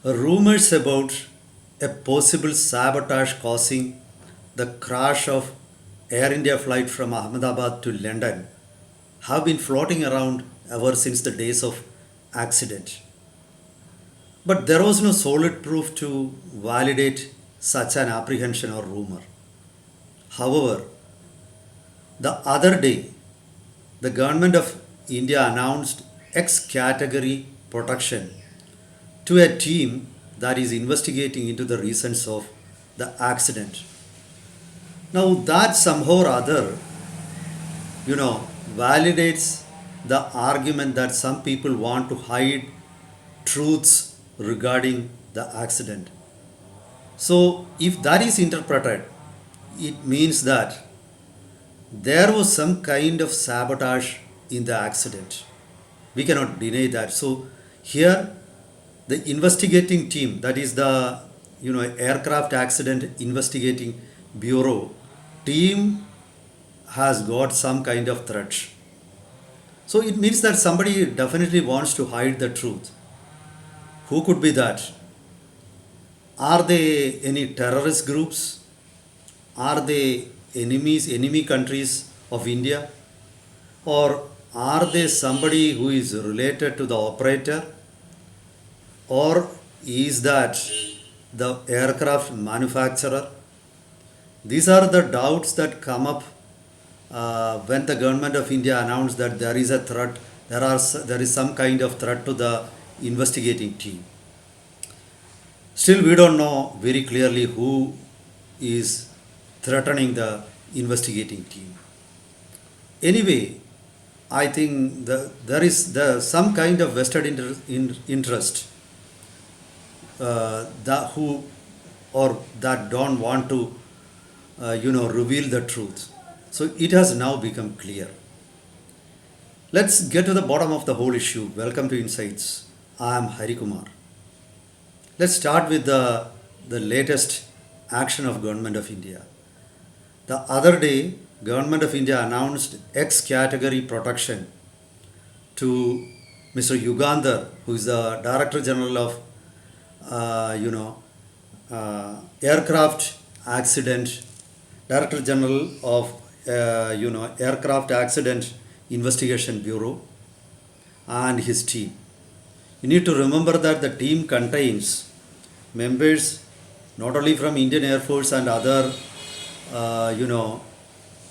Rumors about a possible sabotage causing the crash of Air India flight from Ahmedabad to London have been floating around ever since the days of accident. But there was no solid proof to validate such an apprehension or rumor. However, the other day, the government of India announced X category protection to a team that is investigating into the reasons of the accident. Now that somehow or other, you know, validates the argument that some people want to hide truths regarding the accident. So if that is interpreted, it means that there was some kind of sabotage in the accident. We cannot deny that. So here the investigating team, that is the aircraft accident investigating bureau team, has got some kind of threat. So it means that somebody definitely wants to hide the truth. Who could be that? Are they any terrorist groups? Are they enemy countries of India? Or are they somebody who is related to the operator? Or is that the aircraft manufacturer? These are the doubts that come up when the government of India announced that there is a threat, there is some kind of threat to the investigating team. Still, we don't know very clearly who is threatening the investigating team. Anyway, I think there is some kind of vested interest that who or that don't want to reveal the truth. So it has now become clear. Let's get to the bottom of the whole issue. Welcome to Insights. I am Hari Kumar. Let's start with the latest action of Government of India. The other day, Government of India announced X category protection to Mr. Yugandhar, who is the Director General of Aircraft Accident, Director General of Aircraft Accident Investigation Bureau, and his team. You need to remember that the team contains members not only from Indian Air Force and other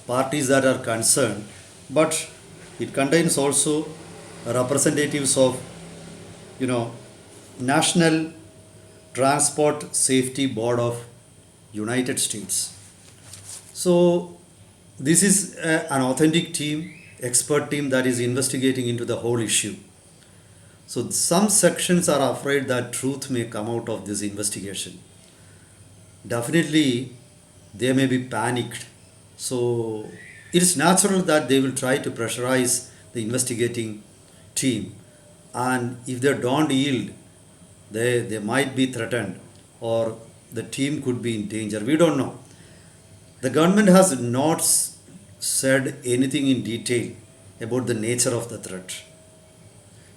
parties that are concerned, but it contains also representatives of National Transport Safety Board of United States. So this is an authentic team, expert team that is investigating into the whole issue. So some sections are afraid that truth may come out of this investigation. Definitely they may be panicked. So it is natural that they will try to pressurize the investigating team, and if they don't yield, they might be threatened or the team could be in danger. We don't know. The government has not said anything in detail about the nature of the threat.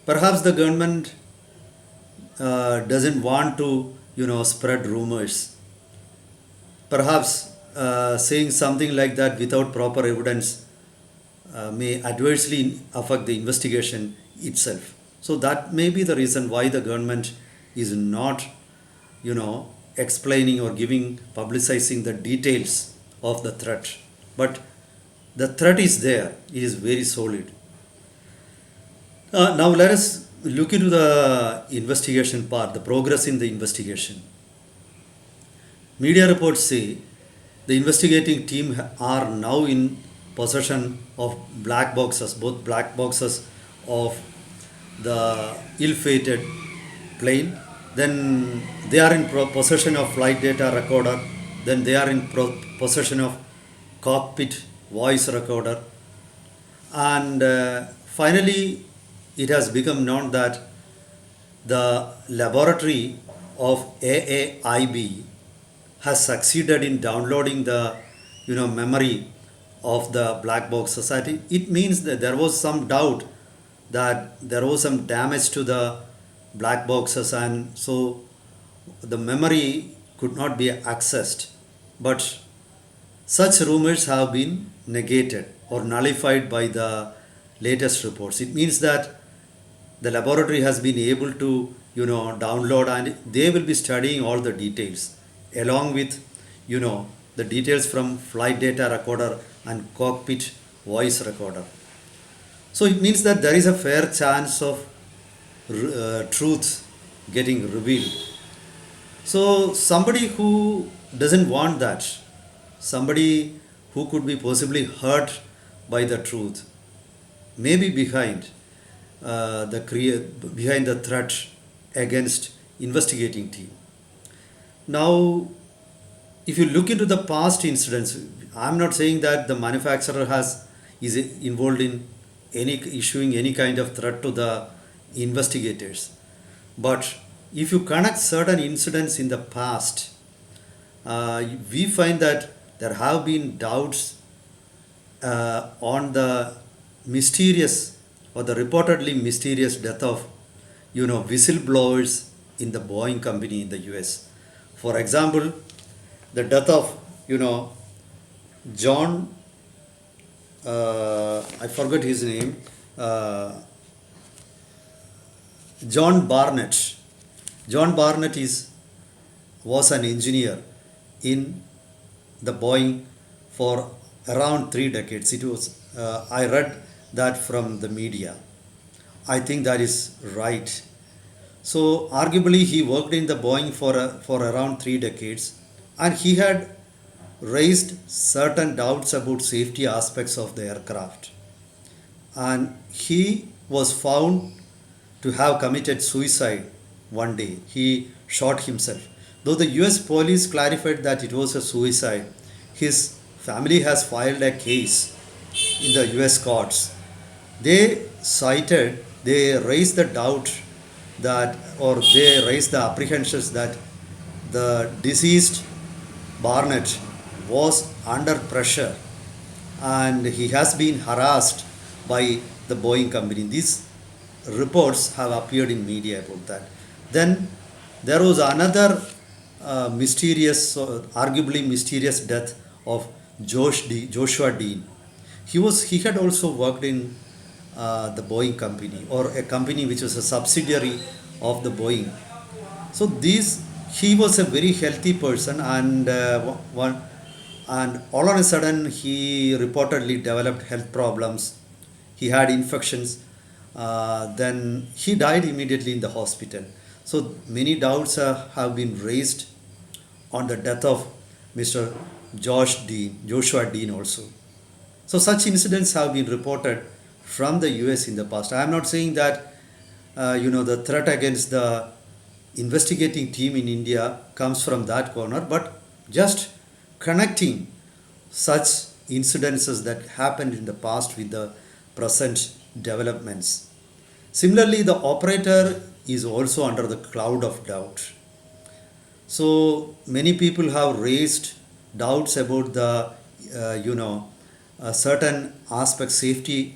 Perhaps the government doesn't want to spread rumors. Perhaps saying something like that without proper evidence may adversely affect the investigation itself. So that may be the reason why the government is not explaining or publicizing the details of the threat. But the threat is there, it is very solid. Now let us look into the investigation part, the progress in the investigation. Media reports say the investigating team are now in possession of black boxes, both black boxes of the ill-fated plane. Then they are in possession of flight data recorder. Then they are in possession of cockpit voice recorder. And finally, it has become known that the laboratory of AAIB has succeeded in downloading the memory of the black box society. It means that there was some doubt that there was some damage to the black boxes, and so the memory could not be accessed. But such rumors have been negated or nullified by the latest reports. It means that the laboratory has been able to, download, and they will be studying all the details along with, the details from flight data recorder and cockpit voice recorder. So it means that there is a fair chance of truth getting revealed. So somebody who doesn't want that, somebody who could be possibly hurt by the truth, may be behind behind the threat against investigating team. Now, if you look into the past incidents, I'm not saying that the manufacturer is involved in any issuing any kind of threat to the investigators. But if you connect certain incidents in the past, we find that there have been doubts on the mysterious or the reportedly mysterious death of whistleblowers in the Boeing company in the US. For example, the death of John, I forgot his name, John Barnett. John Barnett was an engineer in the Boeing for around 3 decades. It was I read that from the media. I think that is right. So arguably he worked in the Boeing for around 3 decades, and he had raised certain doubts about safety aspects of the aircraft, and he was found to have committed suicide one day. He shot himself. Though the US police clarified that it was a suicide, his family has filed a case in the US courts. They raised the doubt that, or they raised the apprehensions that the deceased Barnett was under pressure and he has been harassed by the Boeing company. These reports have appeared in media about that. Then there was another arguably mysterious death of Joshua Dean. He had also worked in the Boeing company, or a company which was a subsidiary of the Boeing. So he was a very healthy person, and all of a sudden he reportedly developed health problems. He had infections. Then he died immediately in the hospital. So many doubts have been raised on the death of Mr. Joshua Dean also. So such incidents have been reported from the US in the past. I am not saying that the threat against the investigating team in India comes from that corner, but just connecting such incidences that happened in the past with the present developments. Similarly, the operator is also under the cloud of doubt. So many people have raised doubts about the certain aspects, safety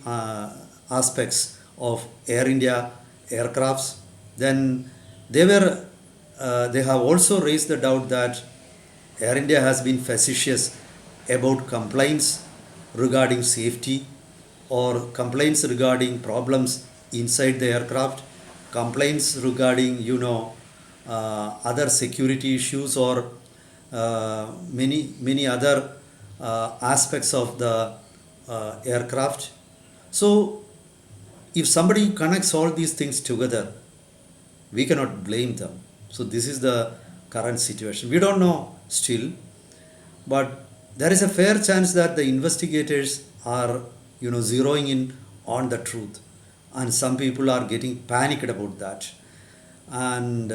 aspects of Air India aircrafts. Then they have also raised the doubt that Air India has been facetious about complaints regarding safety, or complaints regarding problems inside the aircraft, complaints regarding other security issues, or many other aspects of the aircraft. So if somebody connects all these things together, we cannot blame them. So this is the current situation. We don't know still, but there is a fair chance that the investigators are zeroing in on the truth, and some people are getting panicked about that. And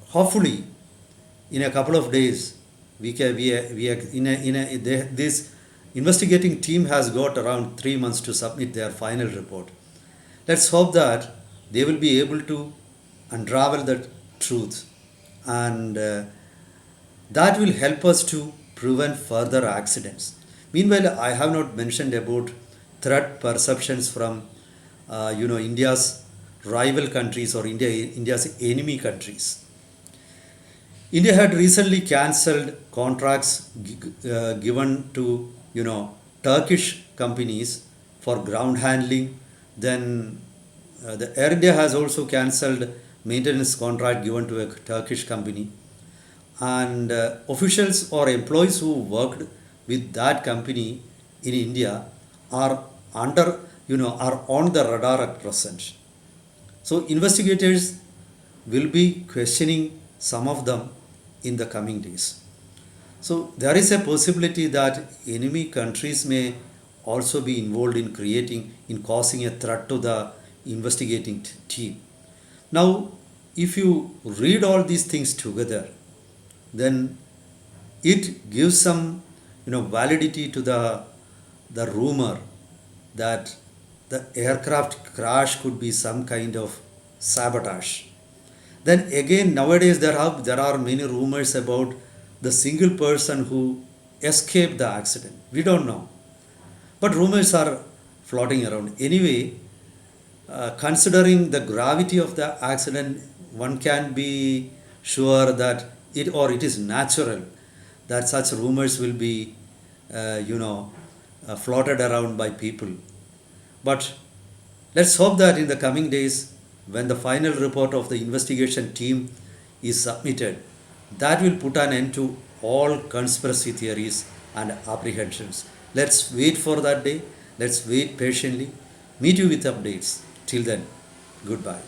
hopefully in a couple of days this investigating team has got around 3 months to submit their final report. Let's hope that they will be able to unravel the truth, and that will help us to prevent further accidents. Meanwhile, I have not mentioned about threat perceptions from India's rival countries, or India's enemy countries. India had recently cancelled contracts given to Turkish companies for ground handling. Then the Air India has also cancelled maintenance contract given to a Turkish company, and officials or employees who worked with that company in India are under are on the radar at present. So investigators will be questioning some of them in the coming days. So there is a possibility that enemy countries may also be involved in causing a threat to the investigating team. Now, if you read all these things together, then it gives some validity to the rumor that the aircraft crash could be some kind of sabotage. Then again, nowadays there are many rumors about the single person who escaped the accident. We don't know, but rumors are floating around. Anyway, considering the gravity of the accident, one can be sure that it is natural that such rumors will be, floated around by people. But let's hope that in the coming days, when the final report of the investigation team is submitted, that will put an end to all conspiracy theories and apprehensions. Let's wait for that day. Let's wait patiently. Meet you with updates. Till then, goodbye.